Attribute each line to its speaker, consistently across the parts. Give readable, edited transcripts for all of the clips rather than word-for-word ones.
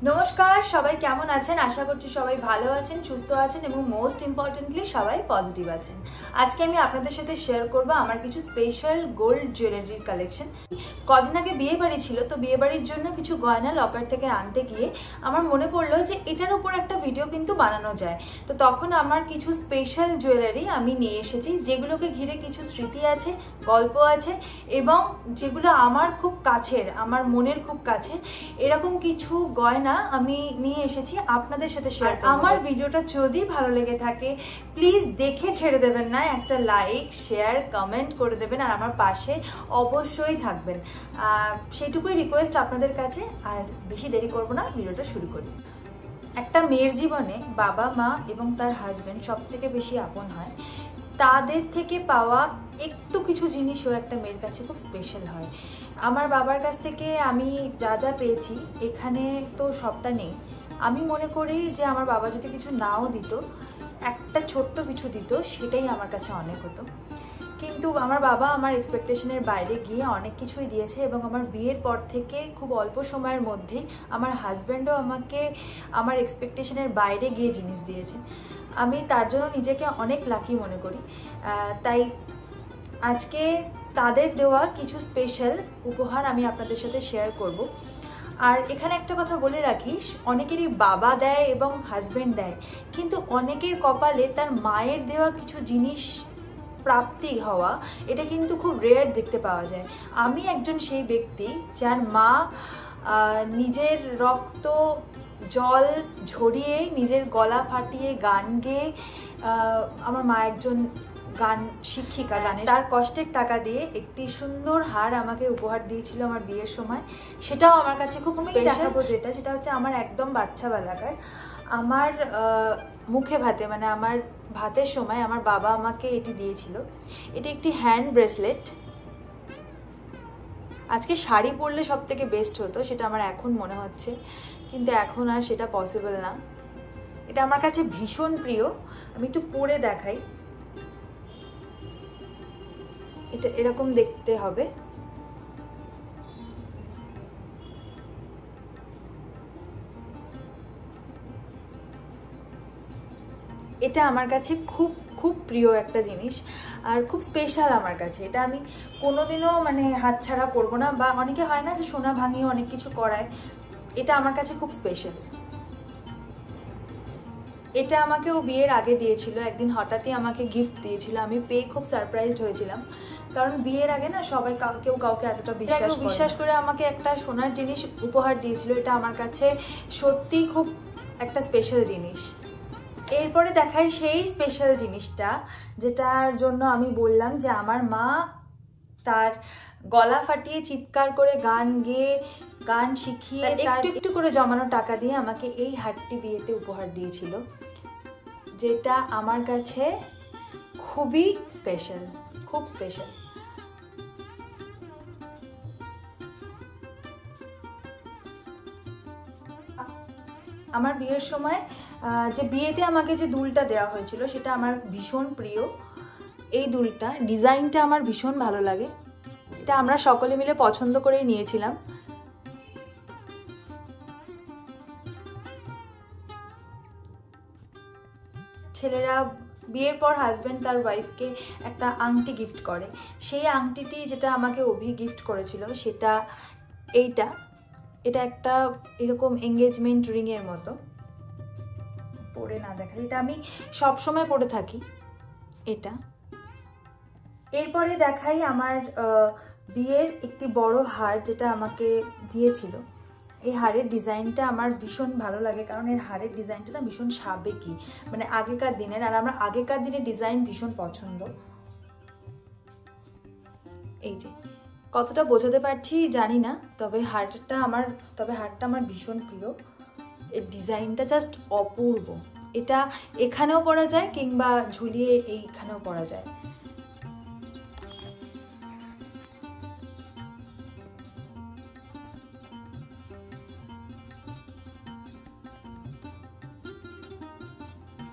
Speaker 1: নমস্কার, সবাই কেমন আছেন? আশা করছি সবাই ভালো আছেন, সুস্থ আছেন এবং মোস্ট ইম্পর্টেন্টলি সবাই পজিটিভ আছেন। আজকে আমি আপনাদের সাথে শেয়ার করব আমার কিছু স্পেশাল গোল্ড জুয়েলারির কালেকশন। কদিন আগে বিয়ে বাড়ি ছিল, তো বিয়ে বাড়ির জন্য কিছু গয়না লকার থেকে আনতে গিয়ে আমার মনে পড়লো যে এটার উপর একটা ভিডিও কিন্তু বানানো যায়। তো তখন আমার কিছু স্পেশাল জুয়েলারি আমি নিয়ে এসেছি, যেগুলোকে ঘিরে কিছু স্মৃতি আছে, গল্প আছে এবং যেগুলো আমার খুব কাছের, আমার মনের খুব কাছের। এরকম কিছু গয়না আমি নিয়ে এসেছি আপনাদের সাথে শেয়ার করব। আমার ভিডিওটা যদি ভালো লেগে থাকে প্লিজ দেখে ছেড়ে দেবেন না, একটা লাইক, শেয়ার, কমেন্ট করে দেবেন আর আমার পাশে অবশ্যই থাকবেন। সেইটুকুই রিকোয়েস্ট আপনাদের কাছে। আর বেশি দেরি করব না, ভিডিওটা শুরু করি। একটা মেয়ের জীবনে বাবা মা এবং তার হাজবেন্ড সব থেকে বেশি আপন হয়। তাদের থেকে পাওয়া একটু কিছু জিনিসও একটা মেয়ের কাছে খুব স্পেশাল হয়। আমার বাবার কাছ থেকে আমি যা যা পেয়েছি, এখানে তো সবটা নেই। আমি মনে করি যে আমার বাবা যদি কিছু নাও দিত, একটা ছোট্ট কিছু দিত, সেটাই আমার কাছে অনেক হতো। কিন্তু আমার বাবা আমার এক্সপেকটেশনের বাইরে গিয়ে অনেক কিছুই দিয়েছে এবং আমার বিয়ের পর থেকে খুব অল্প সময়ের মধ্যেই আমার হাজব্যান্ডও আমাকে আমার এক্সপেকটেশনের বাইরে গিয়ে জিনিস দিয়েছে। আমি তার জন্য নিজেকে অনেক লাকি মনে করি। তাই আজকে তাদের দেওয়া কিছু স্পেশাল উপহার আমি আপনাদের সাথে শেয়ার করব। আর এখানে একটা কথা বলে রাখি, অনেকেরই বাবা দেয় এবং হাজব্যান্ড দেয়, কিন্তু অনেকের কপালে তার মায়ের দেওয়া কিছু জিনিস প্রাপ্তি হওয়া, এটা কিন্তু খুব রেয়ার দেখতে পাওয়া যায়। আমি একজন সেই ব্যক্তি যার মা নিজের রক্ত জল ঝরিয়ে, নিজের গলা ফাটিয়ে গান গেয়ে, আমার মা একজন গান শিক্ষিকা, গানে তার কষ্টের টাকা দিয়ে একটি সুন্দর হার আমাকে উপহার দিয়েছিল আমার বিয়ের সময়। সেটাও আমার কাছে খুব স্পেশাল। সেটা হচ্ছে আমার একদম বাচ্চাবেলাকার, আমার মুখে ভাতে, মানে আমার ভাতের সময় আমার বাবা আমাকে এটি দিয়েছিল। এটি একটি হ্যান্ড ব্রেসলেট। আজকে শাড়ি পরলে সব থেকে বেস্ট হতো, সেটা আমার এখন মনে হচ্ছে, কিন্তু এখন আর সেটা পসিবল না। এটা আমার কাছে ভীষণ প্রিয়। আমি একটু পরে দেখাই। এটা এরকম দেখতে হবে। এটা আমার কাছে খুব খুব প্রিয় একটা জিনিস আর খুব স্পেশাল আমার কাছে। এটা আমি কোনোদিনও মানে হাতছাড়া করবো না। বা অনেকে হয় না যে সোনা ভাঙিয়ে অনেক কিছু করায়, এটা আমার কাছে খুব স্পেশাল। এটা আমাকে ও বিয়ের আগে দিয়েছিল, একদিন হঠাৎই আমাকে গিফট দিয়েছিল। আমি পেয়ে খুব সারপ্রাইজড হয়েছিলাম, কারণ বিয়ের আগে না সবাই কেউ কাউকে এতটা বিশ্বাস করে আমাকে একটা সোনার জিনিস উপহার দিয়েছিল। এটা আমার কাছে সত্যি খুব একটা স্পেশাল জিনিস। এরপরে দেখাই সেই স্পেশাল জিনিসটা, যেটার জন্য আমি বললাম যে আমার মা তার গলা ফাটিয়ে চিৎকার করে গান গেয়ে, গান শিখিয়ে, একটু একটু করে জমানো টাকা দিয়ে আমাকে এই হারটি বিয়েতে উপহার দিয়েছিল, যেটা আমার কাছে খুবই স্পেশাল, খুব স্পেশাল। আমার বিয়ের সময় যে বিয়েতে আমাকে যে দুলটা দেওয়া হয়েছিল, সেটা আমার ভীষণ প্রিয়। এই দুলটা ডিজাইনটা আমার ভীষণ ভালো লাগে। এটা আমরা সকলে মিলে পছন্দ করেই নিয়েছিলাম। ছেলেরা বিয়ের পর হাজব্যান্ড তার ওয়াইফকে একটা আংটি গিফট করে। সেই আংটিটি যেটা আমাকে অভি গিফট করেছিল, সেটা এটা একটা এরকম এঙ্গেজমেন্ট রিংয়ের মতো। পরে না দেখালে, এটা আমি সবসময় পরে থাকি এটা। এরপরে দেখাই আমার বিয়ের একটি বড় হার, যেটা আমাকে দিয়েছিল। এই হারের ডিজাইনটা আমার ভীষণ ভালো লাগে, কারণ এর হারের ডিজাইনটা না ভীষণ সাবেকি, মানে আগেকার দিনের। আর আমার আগেকার দিনের ডিজাইন ভীষণ পছন্দ। এই যে কতটা বোঝাতে পারছি জানি না, তবে হারটা আমার ভীষণ প্রিয়। এর ডিজাইনটা জাস্ট অপূর্ব। এটা এখানেও পরা যায় কিংবা ঝুলিয়ে এইখানেও পরা যায়।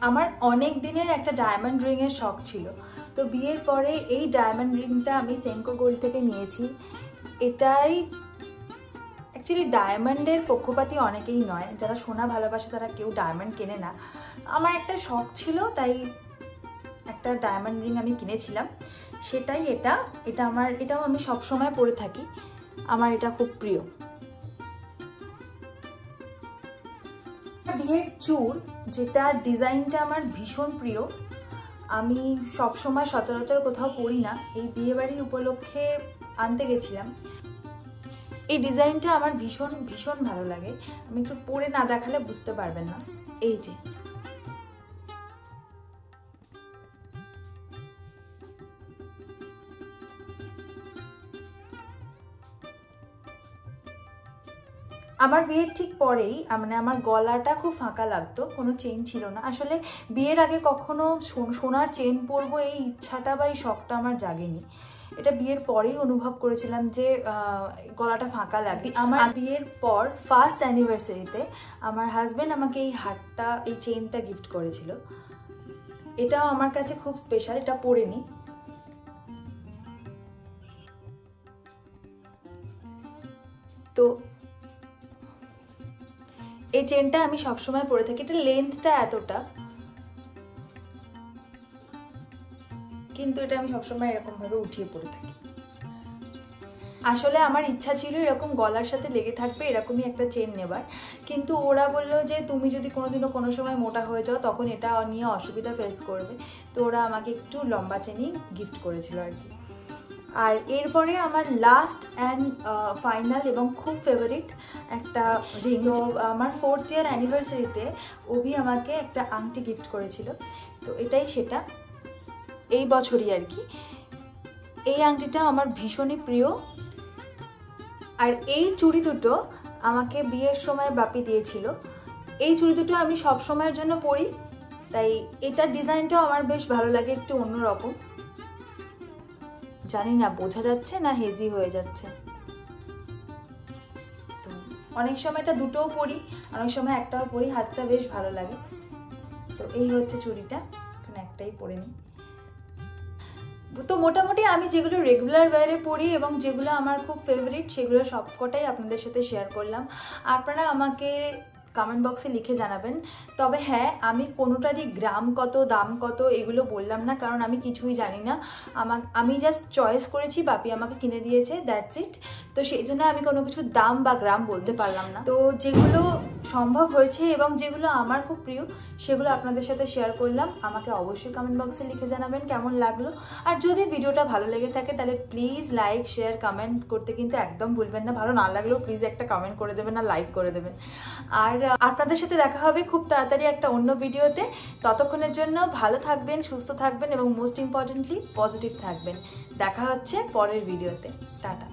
Speaker 1: আমার অনেক দিনের একটা ডায়মন্ড রিংয়ের শখ ছিল, তো বিয়ের পরে এই ডায়মন্ড রিংটা আমি সেনকো গোল্ড থেকে নিয়েছি। এটাই অ্যাকচুয়ালি ডায়মন্ডের পক্ষপাতী অনেকেই নয়, যারা সোনা ভালোবাসে তারা কেউ ডায়মন্ড কেনে না। আমার একটা শখ ছিল, তাই একটা ডায়মন্ড রিং আমি কিনেছিলাম, সেটাই এটাও আমি সবসময় পরে থাকি, আমার এটা খুব প্রিয়। বিয়ের চূড়, যেটা ডিজাইনটা আমার ভীষণ প্রিয়, আমি সবসময় সচরাচর কোথাও পরি না, এই বিয়েবাড়ি উপলক্ষে আনতে গেছিলাম। এই ডিজাইনটা আমার ভীষণ ভীষণ ভালো লাগে, আমি একটু পরে না দেখালে বুঝতে পারবেন না। এই যে আমার বিয়ের ঠিক পরেই মানে আমার গলাটা খুব ফাঁকা লাগতো, কোনো চেন ছিল না। আসলে বিয়ের আগে কখনো সোনার চেন পরবো এই ইচ্ছাটা বা এই শখটা আমার জাগেনি, এটা বিয়ের পরেই অনুভব করেছিলাম যে গলাটা ফাঁকা লাগে। আমার বিয়ের পর ফার্স্ট অ্যানিভার্সারিতে আমার হাজব্যান্ড আমাকে এই চেনটা গিফট করেছিল, এটাও আমার কাছে খুব স্পেশাল, এটা পরে নি। তো এই চেনটা আমি সবসময় পরে থাকি, এটা লেন্থটা এতটা, কিন্তু এটা আমি সবসময় এরকম ভাবে উঠিয়ে পরে থাকি। আসলে আমার ইচ্ছা ছিল এরকম গলার সাথে লেগে থাকবে এরকমই একটা চেন নেবার, কিন্তু ওরা বললো যে তুমি যদি কোনোদিনও কোনো সময় মোটা হয়ে যাও তখন এটা নিয়ে অসুবিধা ফেস করবে, তো ওরা আমাকে একটু লম্বা চেনই গিফট করেছিল আর কি। আর এরপরে আমার লাস্ট অ্যান্ড ফাইনাল এবং খুব ফেভারিট একটা রিং, তো আমার 4th ইয়ার অ্যানিভার্সারিতে অভি আমাকে একটা আংটি গিফট করেছিল, তো এটাই সেটা এই বছরই আর কি। এই আংটিটা আমার ভীষণই প্রিয়, আর এই চুড়ি দুটো আমাকে বিয়ের সময় বাপি দিয়েছিল। এই চুড়ি দুটো আমি সব সময়ের জন্য পরি, তাই এটার ডিজাইনটাও আমার বেশ ভালো লাগে, একটু অন্যরকম। জানি না বোঝা যাচ্ছে না হেজি হয়ে যাচ্ছে, তো অনেক সময় এটা দুটোও পরি, অনেক সময় একটাও পরি, হাতটা বেশ ভালো লাগে। তো এই হচ্ছে চুড়িটা, এখন একটাই পরে নিই। তো মোটামুটি আমি যেগুলো রেগুলার ওয়্যারে পরি এবং যেগুলো আমার খুব ফেভারিট সেগুলো সবকটাই আপনাদের সাথে শেয়ার করলাম। আপনারা আমাকে কমেন্ট বক্সে লিখে জানাবেন। তবে হ্যাঁ, আমি কোনোটারই গ্রাম কত দাম কত এগুলো বললাম না, কারণ আমি কিছুই জানি না। আমি জাস্ট চয়েস করেছি, বাপি আমাকে কিনে দিয়েছে, দ্যাটস ইট। তো সেই জন্য আমি কোনো কিছু দাম বা গ্রাম বলতে পারলাম না। তো যেগুলো সম্ভব হয়েছে এবং যেগুলো আমার খুব প্রিয় সেগুলো আপনাদের সাথে শেয়ার করলাম। আমাকে অবশ্যই কমেন্ট বক্সে লিখে জানাবেন কেমন লাগলো। আর যদি ভিডিওটা ভালো লেগে থাকে তাহলে প্লিজ লাইক শেয়ার কমেন্ট করতে কিন্তু একদম ভুলবেন না। ভালো না লাগলেও প্লিজ একটা কমেন্ট করে দেবেন আর লাইক করে দেবেন। আর আপনাদের সাথে দেখা হবে খুব তাড়াতাড়ি একটা অন্য ভিডিওতে। ততক্ষণের জন্য ভালো থাকবেন, সুস্থ থাকবেন এবং মোস্ট ইম্পর্টেন্টলি পজিটিভ থাকবেন। দেখা হচ্ছে পরের ভিডিওতে। টাটা।